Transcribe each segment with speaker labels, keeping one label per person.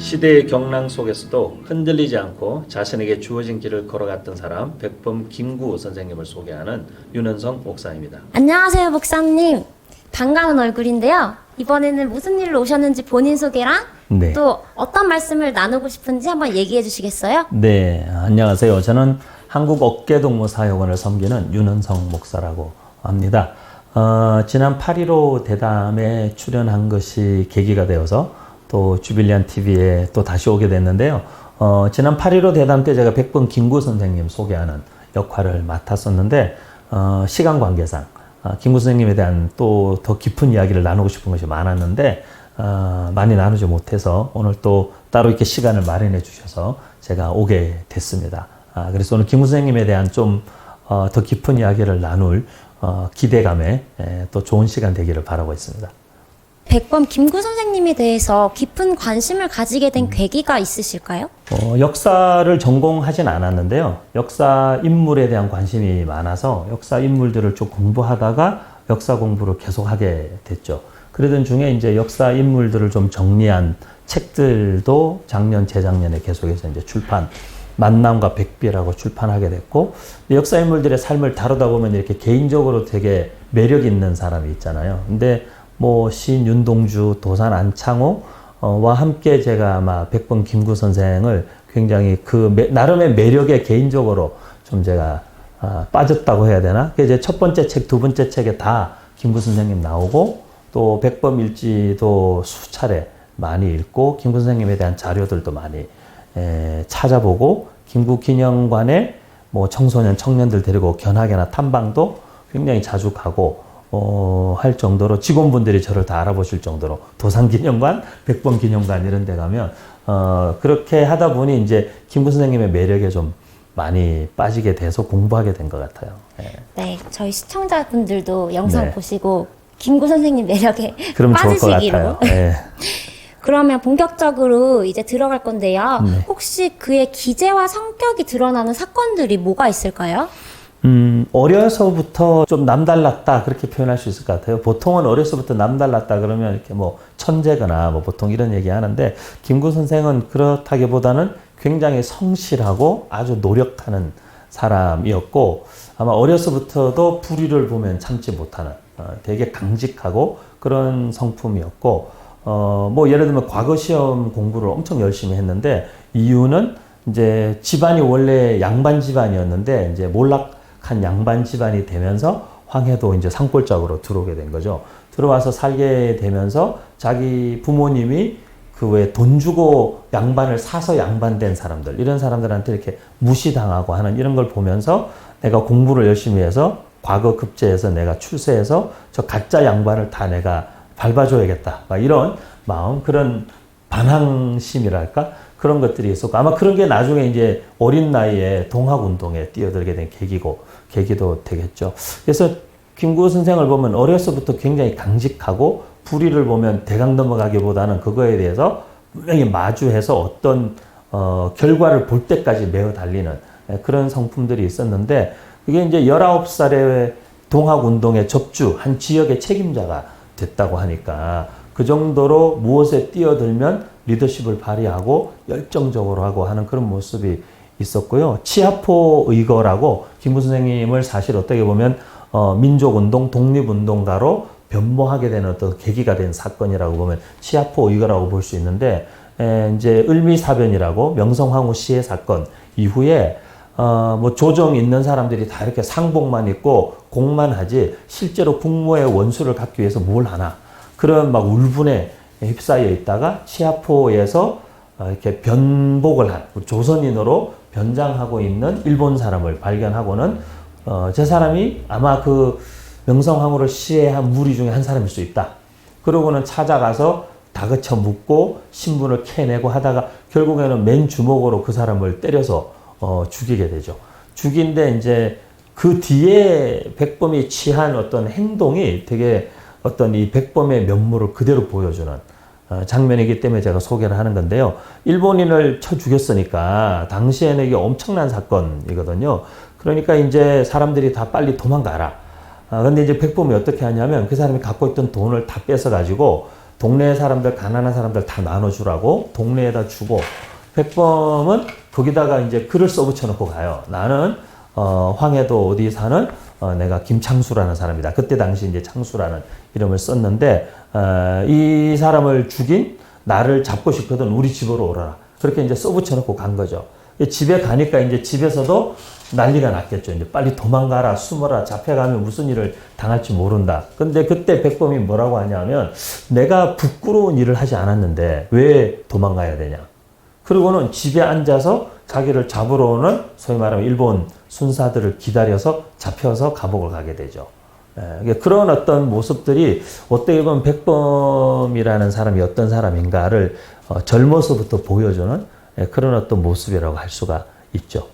Speaker 1: 시대의 경랑 속에서도 흔들리지 않고 자신에게 주어진 길을 걸어갔던 사람 백범 김구 선생님을 소개하는 윤은성 목사입니다.
Speaker 2: 안녕하세요, 목사님. 반가운 얼굴인데요. 이번에는 무슨 일로 오셨는지 본인 소개랑
Speaker 3: 네.
Speaker 2: 또 어떤 말씀을 나누고 싶은지 한번 얘기해 주시겠어요?
Speaker 3: 네, 안녕하세요. 저는 한국어깨동무사역원을 섬기는 윤은성 목사라고 합니다. 지난 8.15 대담에 출연한 것이 계기가 되어서 또 주빌리안 TV에 또 다시 오게 됐는데요. 지난 8.15 대담 때 제가 백범 김구 선생님 소개하는 역할을 맡았었는데, 시간 관계상 김구 선생님에 대한 또 더 깊은 이야기를 나누고 싶은 것이 많았는데, 많이 나누지 못해서 오늘 또 따로 이렇게 시간을 마련해 주셔서 제가 오게 됐습니다. 그래서 오늘 김구 선생님에 대한 좀 더 깊은 이야기를 나눌 기대감에 또 좋은 시간 되기를 바라고 있습니다.
Speaker 2: 백범 김구 선생님에 대해서 깊은 관심을 가지게 된 계기가 있으실까요?
Speaker 3: 역사를 전공하진 않았는데요. 역사 인물에 대한 관심이 많아서 역사 인물들을 좀 공부하다가 역사 공부를 계속하게 됐죠. 그러던 중에 이제 역사 인물들을 좀 정리한 책들도 작년, 재작년에 계속해서 이제 만남과 백비라고 출판하게 됐고, 역사 인물들의 삶을 다루다 보면 이렇게 개인적으로 되게 매력 있는 사람이 있잖아요. 근데 뭐 시인 윤동주, 도산 안창호와 함께 제가 아마 백범 김구 선생을 굉장히 나름의 매력에 개인적으로 좀 제가 빠졌다고 해야 되나? 이제 첫 번째 책, 두 번째 책에 다 김구 선생님 나오고, 또 백범 일지도 수차례 많이 읽고, 김구 선생님에 대한 자료들도 많이 찾아보고, 김구 기념관에 뭐 청소년, 청년들 데리고 견학이나 탐방도 굉장히 자주 가고, 할 정도로 직원분들이 저를 다 알아보실 정도로 도산기념관, 백범기념관 이런 데 가면, 그렇게 하다 보니 이제 김구 선생님의 매력에 좀 많이 빠지게 돼서 공부하게 된 것 같아요.
Speaker 2: 네, 저희 시청자분들도 영상
Speaker 3: 네.
Speaker 2: 보시고 김구 선생님 매력에
Speaker 3: 그럼 좋을 것
Speaker 2: 빠지시기로.
Speaker 3: 같아요. 네.
Speaker 2: 그러면 본격적으로 이제 들어갈 건데요.
Speaker 3: 네.
Speaker 2: 혹시 그의 기재와 성격이 드러나는 사건들이 뭐가 있을까요?
Speaker 3: 어려서부터 좀 남달랐다 그렇게 표현할 수 있을 것 같아요. 보통은 어려서부터 남달랐다 그러면 이렇게 뭐 천재거나 뭐 보통 이런 얘기 하는데, 김구 선생은 그렇다기보다는 굉장히 성실하고 아주 노력하는 사람이었고, 아마 어려서부터도 불의를 보면 참지 못하는 되게 강직하고 그런 성품이었고, 뭐 예를 들면 과거 시험 공부를 엄청 열심히 했는데, 이유는 이제 집안이 원래 양반 집안이었는데 이제 몰락한 양반 집안이 되면서 황해도 이제 산골짜기로 들어오게 된 거죠. 들어와서 살게 되면서 자기 부모님이 그 왜 돈 주고 양반을 사서 양반된 사람들, 이런 사람들한테 이렇게 무시당하고 하는 이런 걸 보면서 내가 공부를 열심히 해서 과거 급제해서 내가 출세해서 저 가짜 양반을 다 내가 밟아줘야겠다, 막 이런 마음, 그런 반항심이랄까, 그런 것들이 있었고, 아마 그런 게 나중에 이제 어린 나이에 동학운동에 뛰어들게 된 계기도 되겠죠. 그래서 김구 선생을 보면 어려서부터 굉장히 강직하고, 불의를 보면 대강 넘어가기보다는 그거에 대해서 분명히 마주해서 어떤 결과를 볼 때까지 매어 달리는 그런 성품들이 있었는데, 그게 이제 19살에 동학운동에 한 지역의 책임자가 됐다고 하니까, 그 정도로 무엇에 뛰어들면 리더십을 발휘하고 열정적으로 하고 하는 그런 모습이 있었고요. 치아포 의거라고 김구 선생님을 사실 어떻게 보면 민족운동, 독립운동가로 변모하게 되는 어떤 계기가 된 사건이라고 보면 치아포 의거라고 볼 수 있는데, 이제 을미사변이라고 명성황후 시해 사건 이후에 뭐 조정 있는 사람들이 다 이렇게 상복만 입고 공만 하지 실제로 국무의 원수를 갚기 위해서 뭘 하나, 그런 막 울분에 휩싸여 있다가 치아포에서 이렇게 변복을 한 조선인으로 변장하고 있는 일본 사람을 발견하고는, 저 사람이 아마 그 명성황후를 시해한 무리 중에 한 사람일 수 있다. 그러고는 찾아가서 다그쳐 묻고 신분을 캐내고 하다가 결국에는 맨 주먹으로 그 사람을 때려서 죽이게 되죠. 죽인데 이제 그 뒤에 백범이 취한 어떤 행동이 되게 어떤 이 백범의 면모를 그대로 보여주는 장면이기 때문에 제가 소개를 하는 건데요. 일본인을 쳐 죽였으니까 당시에는 이게 엄청난 사건이거든요. 그러니까 이제 사람들이 다 빨리 도망가라. 근데 이제 백범이 어떻게 하냐면 그 사람이 갖고 있던 돈을 다 뺏어가지고 동네 사람들, 가난한 사람들 다 나눠주라고 동네에다 주고, 백범은 거기다가 이제 글을 써붙여 놓고 가요. 나는 황해도 어디 사는 내가 김창수라는 사람이다. 그때 당시 이제 창수라는 이름을 썼는데, 이 사람을 죽인 나를 잡고 싶거든 우리 집으로 오라라. 그렇게 이제 써붙여 놓고 간 거죠. 집에 가니까 이제 집에서도 난리가 났겠죠. 이제 빨리 도망가라, 숨어라, 잡혀가면 무슨 일을 당할지 모른다. 근데 그때 백범이 뭐라고 하냐면, 내가 부끄러운 일을 하지 않았는데 왜 도망가야 되냐. 그리고는 집에 앉아서 자기를 잡으러 오는 소위 말하면 일본 순사들을 기다려서 잡혀서 감옥을 가게 되죠. 그런 어떤 모습들이 어떻게 보면 백범이라는 사람이 어떤 사람인가를 젊어서부터 보여주는 그런 어떤 모습이라고 할 수가 있죠.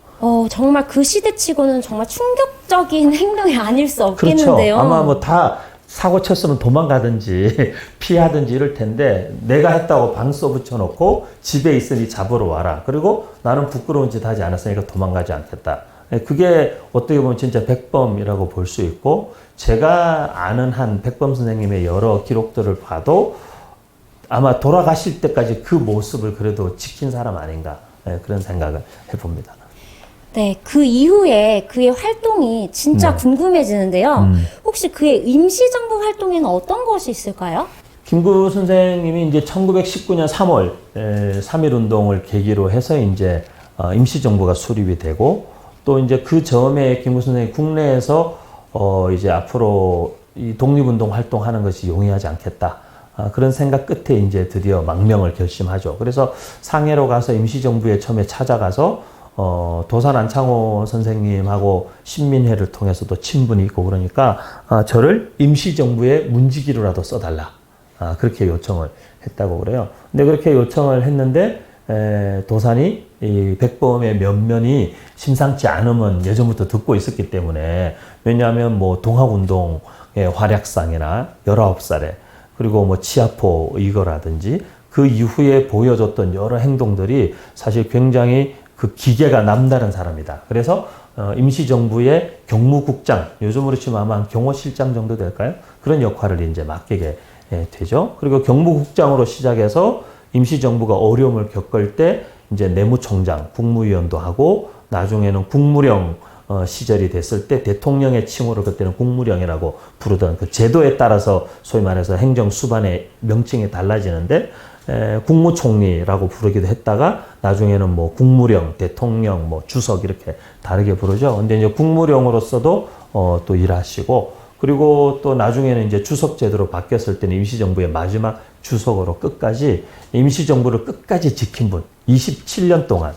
Speaker 2: 정말 그 시대치고는 정말 충격적인 행동이 아닐 수 없겠는데요.
Speaker 3: 그렇죠. 아마 뭐 다 사고 쳤으면 도망가든지 피하든지 이럴 텐데, 내가 했다고 방 써붙여 놓고 집에 있으니 잡으러 와라. 그리고 나는 부끄러운 짓 하지 않았으니까 도망가지 않겠다. 그게 어떻게 보면 진짜 백범이라고 볼 수 있고, 제가 아는 한 백범 선생님의 여러 기록들을 봐도 아마 돌아가실 때까지 그 모습을 그래도 지킨 사람 아닌가, 그런 생각을 해봅니다.
Speaker 2: 네, 그 이후에 그의 활동이 진짜 궁금해지는데요. 혹시 그의 임시정부 활동에는 어떤 것이 있을까요?
Speaker 3: 김구 선생님이 이제 1919년 3월 3.1 운동을 계기로 해서 이제 임시정부가 수립이 되고, 또 이제 그 전에 김구 선생이 국내에서 이제 앞으로 이 독립운동 활동하는 것이 용이하지 않겠다. 그런 생각 끝에 이제 드디어 망명을 결심하죠. 그래서 상해로 가서 임시정부에 처음에 찾아가서 도산 안창호 선생님하고 신민회를 통해서도 친분이 있고 그러니까 저를 임시정부의 문지기로라도 써달라. 그렇게 요청을 했다고 그래요. 근데 그렇게 요청을 했는데 도산이 이 백범의 면면이 심상치 않으면 예전부터 듣고 있었기 때문에, 왜냐하면 뭐 동학운동의 활약상이나 19살에 그리고 뭐 치아포 이거라든지 그 이후에 보여줬던 여러 행동들이 사실 굉장히 그 기계가 남다른 사람이다. 그래서 임시정부의 경무국장, 요즘으로 치면 아마 경호실장 정도 될까요? 그런 역할을 이제 맡게 되죠. 그리고 경무국장으로 시작해서 임시정부가 어려움을 겪을 때 이제 내무총장, 국무위원도 하고, 나중에는 국무령 시절이 됐을 때 대통령의 칭호를 그때는 국무령이라고 부르던 그 제도에 따라서 소위 말해서 행정 수반의 명칭이 달라지는데, 국무총리라고 부르기도 했다가 나중에는 뭐 국무령, 대통령, 뭐 주석 이렇게 다르게 부르죠. 근데 이제 국무령으로서도 또 일하시고, 그리고 또 나중에는 이제 주석 제도로 바뀌었을 때는 임시정부의 마지막 주석으로 끝까지 임시정부를 끝까지 지킨 분, 27년 동안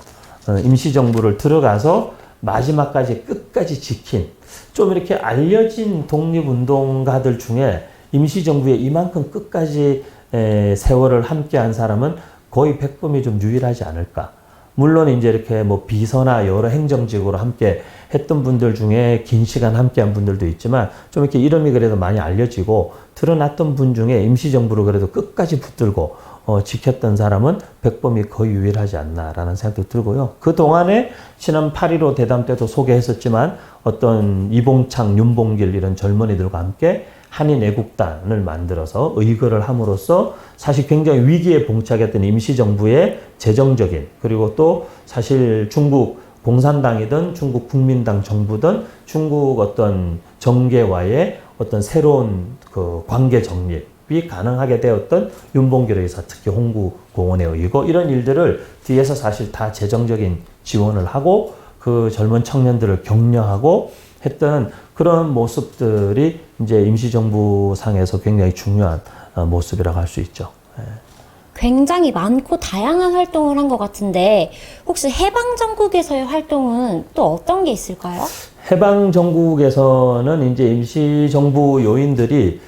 Speaker 3: 임시정부를 들어가서 마지막까지 끝까지 지킨, 좀 이렇게 알려진 독립운동가들 중에 임시정부에 이만큼 끝까지 세월을 함께한 사람은 거의 백범이 좀 유일하지 않을까. 물론 이제 이렇게 뭐 비서나 여러 행정직으로 함께 했던 분들 중에 긴 시간 함께한 분들도 있지만, 좀 이렇게 이름이 그래도 많이 알려지고 드러났던 분 중에 임시정부를 그래도 끝까지 붙들고 지켰던 사람은 백범이 거의 유일하지 않나라는 생각도 들고요. 그 동안에 지난 8.15 대담 때도 소개했었지만, 어떤 이봉창, 윤봉길 이런 젊은이들과 함께 한인 애국단을 만들어서 의거를 함으로써 사실 굉장히 위기에 봉착했던 임시정부의 재정적인, 그리고 또 사실 중국 공산당이든 중국 국민당 정부든 중국 어떤 정계와의 어떤 새로운 그 관계 정립이 가능하게 되었던 윤봉길 의사, 특히 홍구공원에 의거, 이런 일들을 뒤에서 사실 다 재정적인 지원을 하고 그 젊은 청년들을 격려하고 했던 그런 모습들이 이제 임시정부 상에서 굉장히 중요한 모습이라고 할 수 있죠.
Speaker 2: 굉장히 많고 다양한 활동을 한 것 같은데, 혹시 해방정국에서의 활동은 또 어떤 게 있을까요?
Speaker 3: 해방정국에서는 이제 임시정부 요인들이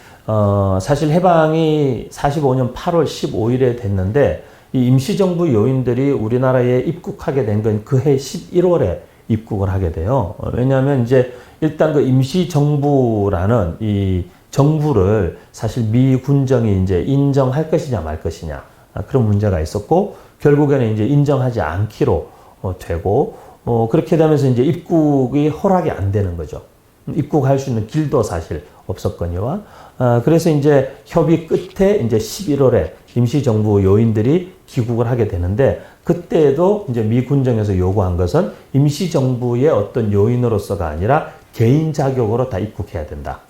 Speaker 3: 사실 해방이 45년 8월 15일에 됐는데, 이 임시정부 요인들이 우리나라에 입국하게 된 건 그해 11월에 입국을 하게 돼요. 왜냐하면 이제 일단 그 임시정부라는 이 정부를 사실 미 군정이 이제 인정할 것이냐 말 것이냐, 그런 문제가 있었고, 결국에는 이제 인정하지 않기로 되고, 그렇게 되면서 이제 입국이 허락이 안 되는 거죠. 입국할 수 있는 길도 사실 없었거니와 그래서 이제 협의 끝에 이제 11월에 임시정부 요인들이 귀국을 하게 되는데 그때도 이제 미 군정에서 요구한 것은 임시정부의 어떤 요인으로서가 아니라 개인 자격으로 다 입국해야 된다.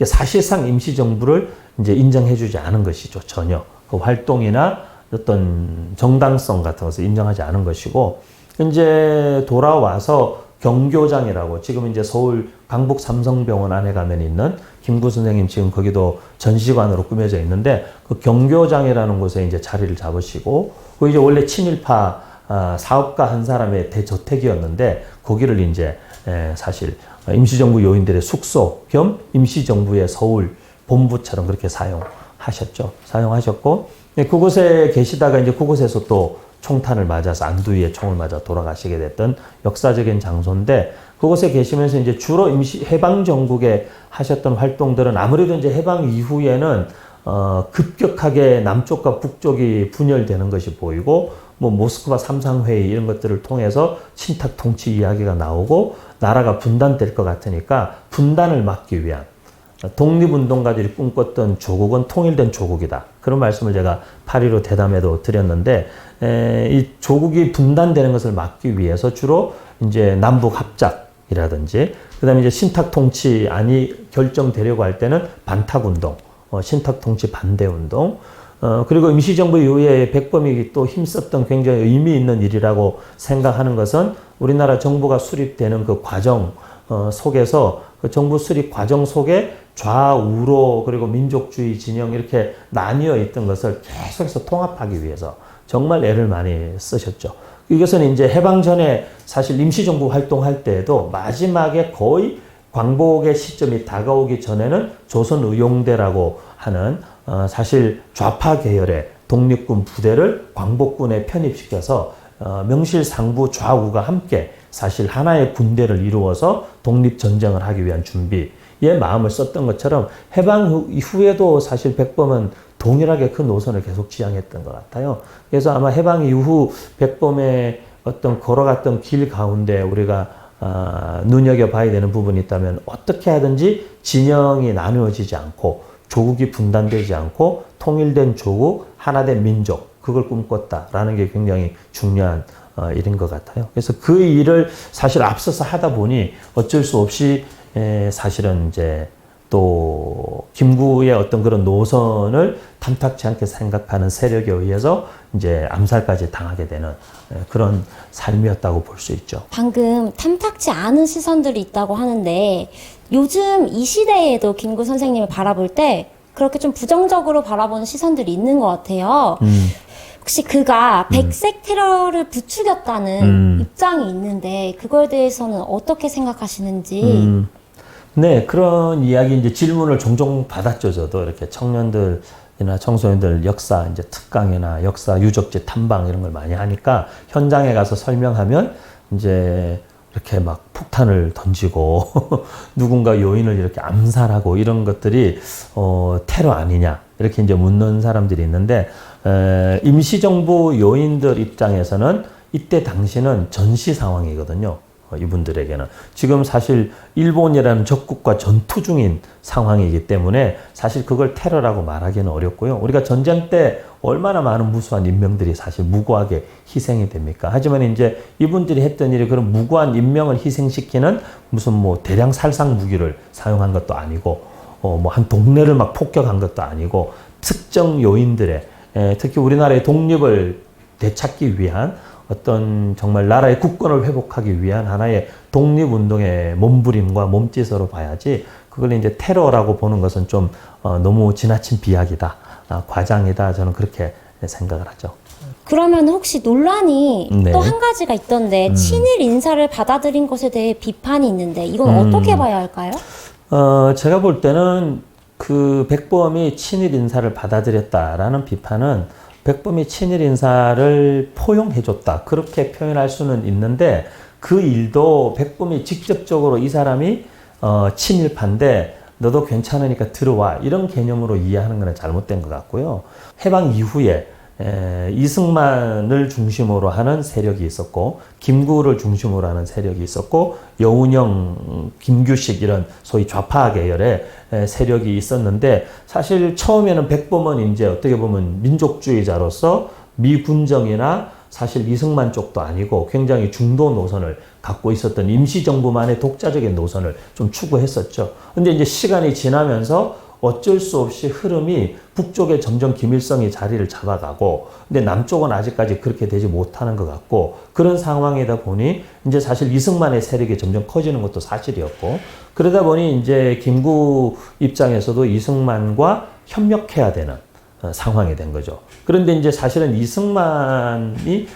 Speaker 3: 사실상 임시정부를 이제 인정해주지 않은 것이죠. 전혀. 그 활동이나 어떤 정당성 같은 것을 인정하지 않은 것이고, 이제 돌아와서 경교장이라고 지금 이제 서울 강북 삼성병원 안에 가면 있는 김구 선생님 지금 거기도 전시관으로 꾸며져 있는데 그 경교장이라는 곳에 이제 자리를 잡으시고, 그 이제 원래 친일파 사업가 한 사람의 대저택이었는데 거기를 이제 사실 임시정부 요인들의 숙소 겸 임시정부의 서울 본부처럼 그렇게 사용하셨고, 그곳에 계시다가 이제 그곳에서 또 총탄을 맞아서 안두위에 총을 맞아 돌아가시게 됐던 역사적인 장소인데, 그곳에 계시면서 이제 주로 해방 전국에 하셨던 활동들은 아무래도 이제 해방 이후에는 급격하게 남쪽과 북쪽이 분열되는 것이 보이고, 뭐 모스크바 삼상회의 이런 것들을 통해서 친탁 통치 이야기가 나오고 나라가 분단될 것 같으니까 분단을 막기 위한, 독립운동가들이 꿈꿨던 조국은 통일된 조국이다. 그런 말씀을 제가 8.15 대담에도 드렸는데, 이 조국이 분단되는 것을 막기 위해서 주로 이제 남북 합작이라든지, 그 다음에 이제 신탁 통치안이 결정되려고 할 때는 반탁운동, 신탁 통치 반대운동, 그리고 임시정부 이후에 백범이 또 힘썼던 굉장히 의미 있는 일이라고 생각하는 것은 우리나라 정부가 수립되는 그 과정 속에서, 그 정부 수립 과정 속에 좌우로 그리고 민족주의 진영 이렇게 나뉘어 있던 것을 계속해서 통합하기 위해서 정말 애를 많이 쓰셨죠. 이것은 이제 해방 전에 사실 임시정부 활동할 때에도 마지막에 거의 광복의 시점이 다가오기 전에는 조선의용대라고 하는 사실 좌파 계열의 독립군 부대를 광복군에 편입시켜서 명실상부 좌우가 함께 사실 하나의 군대를 이루어서 독립전쟁을 하기 위한 준비에 마음을 썼던 것처럼 해방 이후에도 사실 백범은 동일하게 그 노선을 계속 지향했던 것 같아요. 그래서 아마 해방 이후 백범의 어떤 걸어갔던 길 가운데 우리가 눈여겨봐야 되는 부분이 있다면, 어떻게 하든지 진영이 나누어지지 않고 조국이 분단되지 않고 통일된 조국, 하나된 민족, 그걸 꿈꿨다라는 게 굉장히 중요한 일인 것 같아요. 그래서 그 일을 사실 앞서서 하다 보니 어쩔 수 없이 사실은 이제 또 김구의 어떤 그런 노선을 탐탁치 않게 생각하는 세력에 의해서 이제 암살까지 당하게 되는 그런 삶이었다고 볼 수 있죠.
Speaker 2: 방금 탐탁지 않은 시선들이 있다고 하는데, 요즘 이 시대에도 김구 선생님을 바라볼 때 그렇게 좀 부정적으로 바라보는 시선들이 있는 것 같아요. 혹시 그가 백색 테러를 부추겼다는 입장이 있는데 그거에 대해서는 어떻게 생각하시는지?
Speaker 3: 네, 그런 이야기 이제 질문을 종종 받았죠. 저도 이렇게 청년들이나 청소년들 역사 이제 특강이나 역사 유적지 탐방 이런 걸 많이 하니까 현장에 가서 설명하면 이제 이렇게 막 폭탄을 던지고 누군가 요인을 이렇게 암살하고 이런 것들이 테러 아니냐 이렇게 이제 묻는 사람들이 있는데, 임시정부 요인들 입장에서는 이때 당시는 전시 상황이거든요. 이분들에게는 지금 사실 일본이라는 적국과 전투 중인 상황이기 때문에 사실 그걸 테러라고 말하기는 어렵고요. 우리가 전쟁 때 얼마나 많은 무수한 인명들이 사실 무고하게 희생이 됩니까? 하지만 이제 이분들이 했던 일이 그런 무고한 인명을 희생시키는 무슨 뭐 대량 살상 무기를 사용한 것도 아니고, 뭐 한 동네를 막 폭격한 것도 아니고, 특정 요인들의 특히 우리나라의 독립을 되찾기 위한 어떤 정말 나라의 국권을 회복하기 위한 하나의 독립운동의 몸부림과 몸짓으로 봐야지, 그걸 이제 테러라고 보는 것은 좀 너무 지나친 비약이다, 과장이다, 저는 그렇게 생각을 하죠.
Speaker 2: 그러면 혹시 논란이
Speaker 3: 네.
Speaker 2: 또 한 가지가 있던데, 친일 인사를 받아들인 것에 대해 비판이 있는데 이건 어떻게 봐야 할까요?
Speaker 3: 제가 볼 때는 그 백범이 친일 인사를 받아들였다라는 비판은 백범이 친일 인사를 포용해줬다, 그렇게 표현할 수는 있는데, 그 일도 백범이 직접적으로 이 사람이 친일파인데 너도 괜찮으니까 들어와 이런 개념으로 이해하는 것은 잘못된 것 같고요. 해방 이후에 이승만을 중심으로 하는 세력이 있었고 김구를 중심으로 하는 세력이 있었고 여운형, 김규식 이런 소위 좌파 계열의 세력이 있었는데 사실 처음에는 백범은 이제 어떻게 보면 민족주의자로서 미군정이나 사실 이승만 쪽도 아니고 굉장히 중도 노선을 갖고 있었던 임시정부만의 독자적인 노선을 좀 추구했었죠. 근데 이제 시간이 지나면서 어쩔 수 없이 흐름이 북쪽에 점점 김일성이 자리를 잡아가고, 근데 남쪽은 아직까지 그렇게 되지 못하는 것 같고, 그런 상황이다 보니 이제 사실 이승만의 세력이 점점 커지는 것도 사실이었고, 그러다 보니 이제 김구 입장에서도 이승만과 협력해야 되는 상황이 된 거죠. 그런데 이제 사실은 이승만이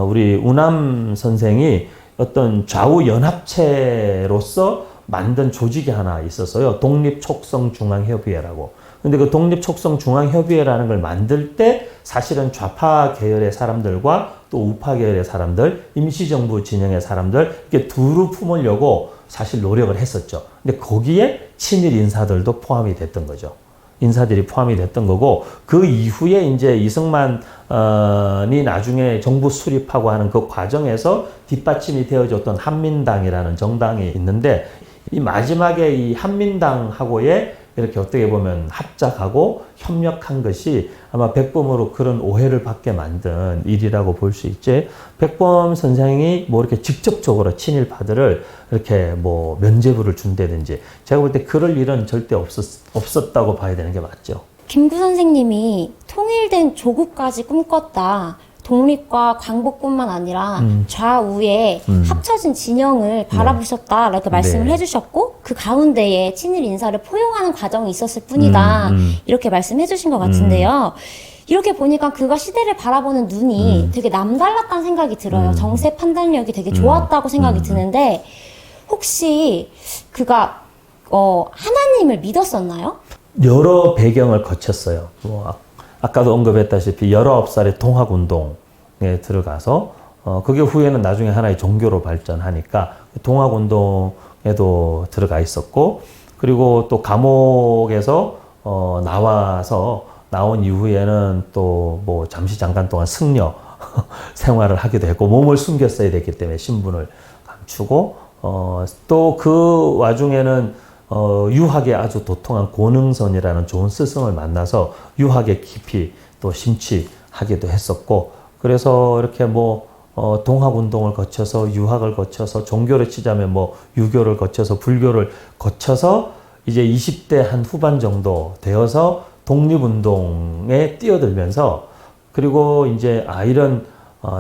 Speaker 3: 우리 우남 선생이 어떤 좌우 연합체로서 만든 조직이 하나 있었어요. 독립촉성중앙협의회라고. 근데 그 독립촉성중앙협의회라는 걸 만들 때 사실은 좌파 계열의 사람들과 또 우파 계열의 사람들, 임시정부 진영의 사람들 이렇게 두루 품으려고 사실 노력을 했었죠. 근데 거기에 친일 인사들도 포함이 됐던 거죠. 인사들이 포함이 됐던 거고, 그 이후에 이제 이승만이 나중에 정부 수립하고 하는 그 과정에서 뒷받침이 되어줬던 한민당이라는 정당이 있는데, 이 마지막에 이 한민당하고의 이렇게 어떻게 보면 합작하고 협력한 것이 아마 백범으로 그런 오해를 받게 만든 일이라고 볼 수 있지. 백범 선생이 뭐 이렇게 직접적으로 친일파들을 이렇게 뭐 면죄부를 준다든지 제가 볼 때 그럴 일은 절대 없었다고 봐야 되는 게 맞죠.
Speaker 2: 김구 선생님이 통일된 조국까지 꿈꿨다. 독립과 광복뿐만 아니라 좌우에 합쳐진 진영을 바라보셨다라고 말씀을
Speaker 3: 네.
Speaker 2: 해주셨고, 그 가운데에 친일 인사를 포용하는 과정이 있었을 뿐이다. 이렇게 말씀해 주신 것 같은데요. 이렇게 보니까 그가 시대를 바라보는 눈이 되게 남달랐다는 생각이 들어요. 정세 판단력이 되게 좋았다고 생각이 드는데, 혹시 그가 하나님을 믿었었나요?
Speaker 3: 여러 배경을 거쳤어요. 뭐 아까도 언급했다시피 19살에 동학운동에 들어가서 그게 후에는 나중에 하나의 종교로 발전하니까 동학운동에도 들어가 있었고, 그리고 또 감옥에서 나온 이후에는 또 뭐 잠시 잠깐 동안 승려 생활을 하기도 했고, 몸을 숨겼어야 됐기 때문에 신분을 감추고, 또 그 와중에는 유학에 아주 도통한 고능선이라는 좋은 스승을 만나서 유학에 깊이 또 심취하기도 했었고, 그래서 이렇게 뭐 동학운동을 거쳐서 유학을 거쳐서 종교를 치자면 뭐 유교를 거쳐서 불교를 거쳐서 이제 20대 한 후반 정도 되어서 독립운동에 뛰어들면서, 그리고 이제 이런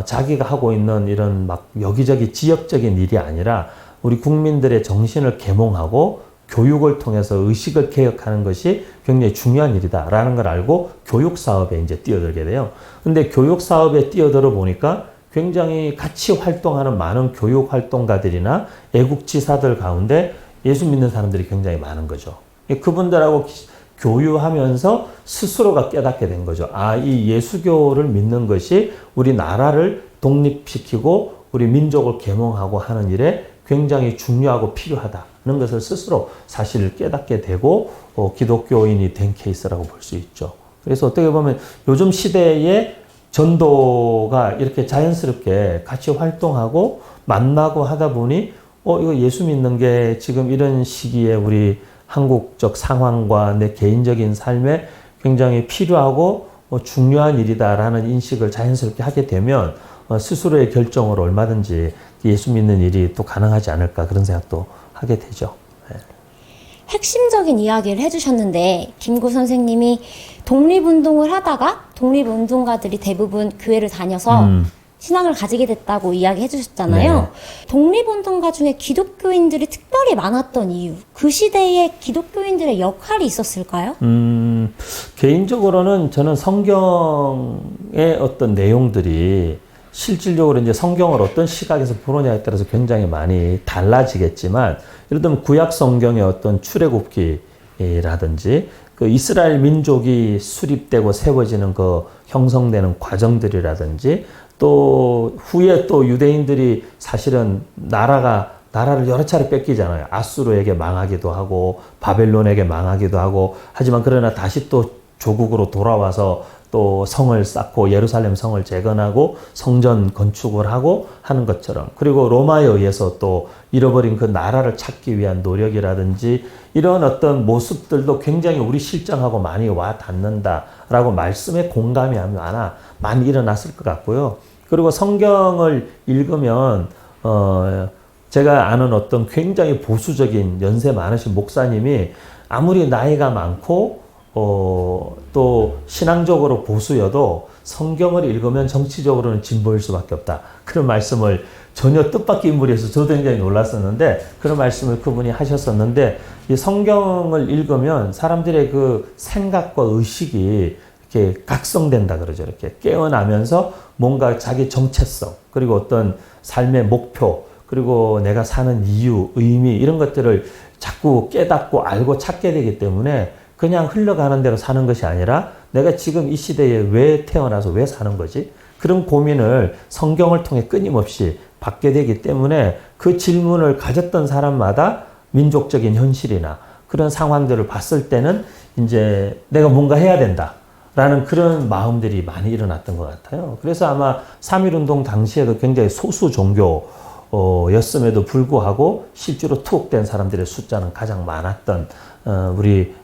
Speaker 3: 자기가 하고 있는 이런 막 여기저기 지역적인 일이 아니라 우리 국민들의 정신을 계몽하고 교육을 통해서 의식을 개혁하는 것이 굉장히 중요한 일이다라는 걸 알고 교육 사업에 이제 뛰어들게 돼요. 근데 교육 사업에 뛰어들어 보니까 굉장히 같이 활동하는 많은 교육 활동가들이나 애국지사들 가운데 예수 믿는 사람들이 굉장히 많은 거죠. 그분들하고 교유하면서 스스로가 깨닫게 된 거죠. 이 예수교를 믿는 것이 우리 나라를 독립시키고 우리 민족을 계몽하고 하는 일에 굉장히 중요하고 필요하다는 것을 스스로 사실을 깨닫게 되고 기독교인이 된 케이스라고 볼 수 있죠. 그래서 어떻게 보면 요즘 시대에 전도가 이렇게 자연스럽게 같이 활동하고 만나고 하다 보니 이거 예수 믿는 게 지금 이런 시기에 우리 한국적 상황과 내 개인적인 삶에 굉장히 필요하고 중요한 일이다라는 인식을 자연스럽게 하게 되면 스스로의 결정으로 얼마든지 예수 믿는 일이 또 가능하지 않을까, 그런 생각도 하게 되죠. 네.
Speaker 2: 핵심적인 이야기를 해주셨는데, 김구 선생님이 독립운동을 하다가 독립운동가들이 대부분 교회를 다녀서 신앙을 가지게 됐다고 이야기해 주셨잖아요.
Speaker 3: 네.
Speaker 2: 독립운동가 중에 기독교인들이 특별히 많았던 이유, 그 시대에 기독교인들의 역할이 있었을까요?
Speaker 3: 개인적으로는 저는 성경의 어떤 내용들이 실질적으로 이제 성경을 어떤 시각에서 보느냐에 따라서 굉장히 많이 달라지겠지만, 예를 들면 구약 성경의 어떤 출애굽기라든지 그 이스라엘 민족이 수립되고 세워지는 그 형성되는 과정들이라든지, 또 후에 또 유대인들이 사실은 나라를 여러 차례 뺏기잖아요. 아수르에게 망하기도 하고 바벨론에게 망하기도 하고, 하지만 그러나 다시 또 조국으로 돌아와서 또 성을 쌓고 예루살렘 성을 재건하고 성전 건축을 하고 하는 것처럼, 그리고 로마에 의해서 또 잃어버린 그 나라를 찾기 위한 노력이라든지 이런 어떤 모습들도 굉장히 우리 실정하고 많이 와 닿는다라고 말씀에 공감이 많이 일어났을 것 같고요. 그리고 성경을 읽으면 제가 아는 어떤 굉장히 보수적인 연세 많으신 목사님이 아무리 나이가 많고 또 신앙적으로 보수여도 성경을 읽으면 정치적으로는 진보일 수밖에 없다. 그런 말씀을 전혀 뜻밖의 인물이어서 저도 굉장히 놀랐었는데 그런 말씀을 그분이 하셨었는데, 이 성경을 읽으면 사람들의 그 생각과 의식이 이렇게 각성된다 그러죠. 이렇게 깨어나면서 뭔가 자기 정체성, 그리고 어떤 삶의 목표, 그리고 내가 사는 이유, 의미 이런 것들을 자꾸 깨닫고 알고 찾게 되기 때문에 그냥 흘러가는 대로 사는 것이 아니라 내가 지금 이 시대에 왜 태어나서 왜 사는 거지? 그런 고민을 성경을 통해 끊임없이 받게 되기 때문에 그 질문을 가졌던 사람마다 민족적인 현실이나 그런 상황들을 봤을 때는 이제 내가 뭔가 해야 된다. 라는 그런 마음들이 많이 일어났던 것 같아요. 그래서 아마 3.1운동 당시에도 굉장히 소수 종교였음에도 불구하고 실제로 투옥된 사람들의 숫자는 가장 많았던 우리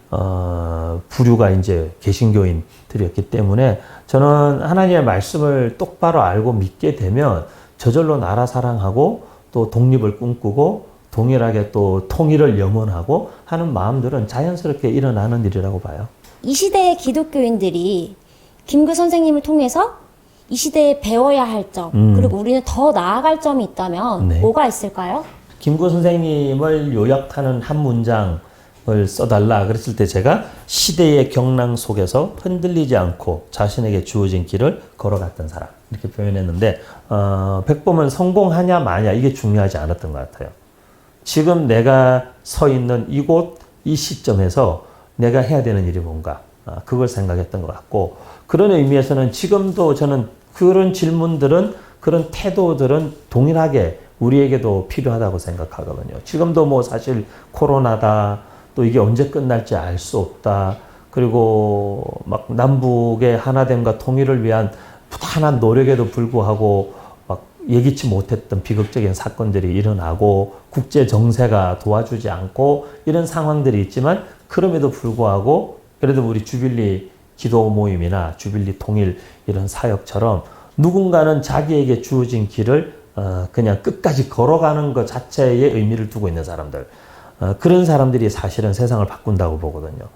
Speaker 3: 부류가 이제 개신교인들이었기 때문에 저는 하나님의 말씀을 똑바로 알고 믿게 되면 저절로 나라 사랑하고 또 독립을 꿈꾸고 동일하게 또 통일을 염원하고 하는 마음들은 자연스럽게 일어나는 일이라고 봐요.
Speaker 2: 이 시대의 기독교인들이 김구 선생님을 통해서 이 시대에 배워야 할 점, 그리고 우리는 더 나아갈 점이 있다면
Speaker 3: 네.
Speaker 2: 뭐가 있을까요?
Speaker 3: 김구 선생님을 요약하는 한 문장을 써달라 그랬을 때 제가 시대의 경랑 속에서 흔들리지 않고 자신에게 주어진 길을 걸어갔던 사람 이렇게 표현했는데 백범은 성공하냐 마냐 이게 중요하지 않았던 것 같아요. 지금 내가 서 있는 이곳 이 시점에서 내가 해야 되는 일이 뭔가 그걸 생각했던 것 같고, 그런 의미에서는 지금도 저는 그런 질문들은 그런 태도들은 동일하게 우리에게도 필요하다고 생각하거든요. 지금도 뭐 사실 코로나다, 또 이게 언제 끝날지 알 수 없다, 그리고 막 남북의 하나됨과 통일을 위한 부단한 노력에도 불구하고 막 예기치 못했던 비극적인 사건들이 일어나고 국제 정세가 도와주지 않고 이런 상황들이 있지만, 그럼에도 불구하고 그래도 우리 주빌리 기도 모임이나 주빌리 통일 이런 사역처럼 누군가는 자기에게 주어진 길을 그냥 끝까지 걸어가는 것 자체에 의미를 두고 있는 사람들, 그런 사람들이 사실은 세상을 바꾼다고 보거든요.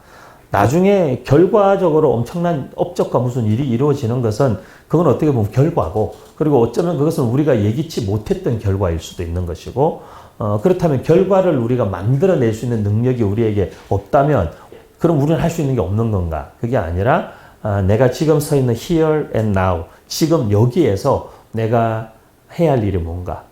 Speaker 3: 나중에 결과적으로 엄청난 업적과 무슨 일이 이루어지는 것은 그건 어떻게 보면 결과고, 그리고 어쩌면 그것은 우리가 예기치 못했던 결과일 수도 있는 것이고, 그렇다면 결과를 우리가 만들어낼 수 있는 능력이 우리에게 없다면 그럼 우리는 할 수 있는 게 없는 건가? 그게 아니라 내가 지금 서 있는 here and now, 지금 여기에서 내가 해야 할 일이 뭔가,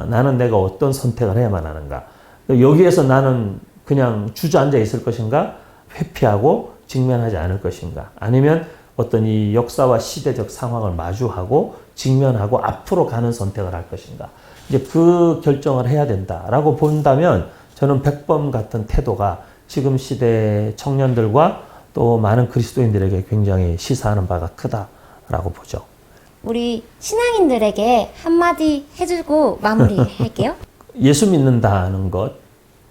Speaker 3: 나는 내가 어떤 선택을 해야만 하는가, 여기에서 나는 그냥 주저앉아 있을 것인가, 회피하고 직면하지 않을 것인가, 아니면 어떤 이 역사와 시대적 상황을 마주하고 직면하고 앞으로 가는 선택을 할 것인가, 이제 그 결정을 해야 된다라고 본다면 저는 백범 같은 태도가 지금 시대 청년들과 또 많은 그리스도인들에게 굉장히 시사하는 바가 크다라고 보죠.
Speaker 2: 우리 신앙인들에게 한마디 해주고 마무리할게요.
Speaker 3: 예수 믿는다는 것,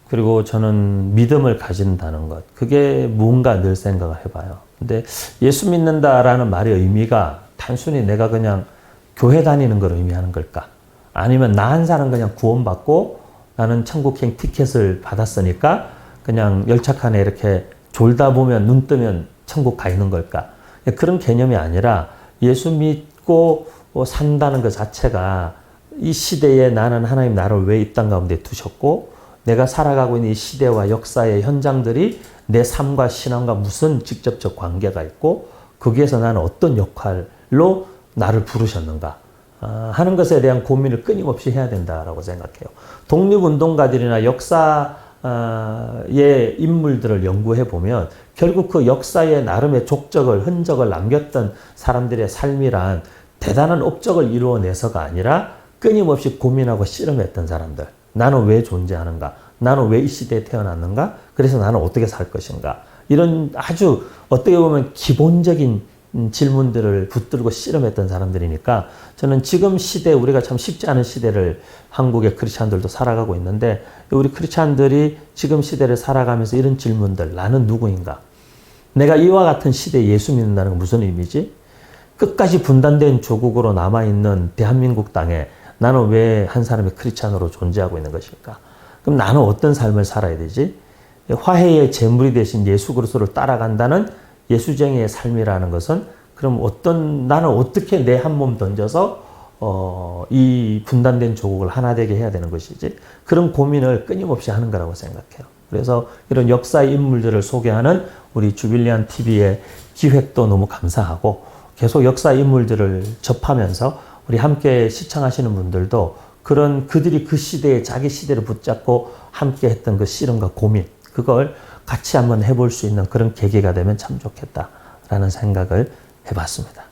Speaker 3: 그리고 저는 믿음을 가진다는 것, 그게 뭔가 늘 생각을 해봐요. 근데 예수 믿는다라는 말의 의미가 단순히 내가 그냥 교회 다니는 걸 의미하는 걸까? 아니면 나 한 사람 그냥 구원받고 나는 천국행 티켓을 받았으니까 그냥 열차칸에 이렇게 졸다 보면 눈 뜨면 천국 가 있는 걸까? 그런 개념이 아니라 예수 믿고 산다는 것 자체가 이 시대에 나는 하나님 나를 왜 이 땅 가운데 두셨고 내가 살아가고 있는 이 시대와 역사의 현장들이 내 삶과 신앙과 무슨 직접적 관계가 있고 거기에서 나는 어떤 역할로 나를 부르셨는가 하는 것에 대한 고민을 끊임없이 해야 된다라고 생각해요. 독립운동가들이나 역사의 인물들을 연구해 보면 결국 그 역사의 나름의 족적을, 흔적을 남겼던 사람들의 삶이란 대단한 업적을 이루어내서가 아니라 끊임없이 고민하고 씨름했던 사람들. 나는 왜 존재하는가? 나는 왜 이 시대에 태어났는가? 그래서 나는 어떻게 살 것인가? 이런 아주 어떻게 보면 기본적인 질문들을 붙들고 씨름했던 사람들이니까 저는 지금 시대 우리가 참 쉽지 않은 시대를 한국의 크리스찬들도 살아가고 있는데 우리 크리스찬들이 지금 시대를 살아가면서 이런 질문들 나는 누구인가? 내가 이와 같은 시대에 예수 믿는다는 건 무슨 의미지? 끝까지 분단된 조국으로 남아있는 대한민국 땅에 나는 왜 한 사람이 크리스찬으로 존재하고 있는 것일까? 그럼 나는 어떤 삶을 살아야 되지? 화해의 제물이 되신 예수 그리스도를 따라간다는 예수쟁이의 삶이라는 것은 그럼 나는 어떻게 내 한 몸 던져서 이 분단된 조국을 하나 되게 해야 되는 것이지? 그런 고민을 끊임없이 하는 거라고 생각해요. 그래서 이런 역사의 인물들을 소개하는 우리 주빌리안 TV의 기획도 너무 감사하고 계속 역사 인물들을 접하면서 우리 함께 시청하시는 분들도 그들이 그 시대에 자기 시대를 붙잡고 함께 했던 그 씨름과 고민, 그걸 같이 한번 해볼 수 있는 그런 계기가 되면 참 좋겠다라는 생각을 해봤습니다.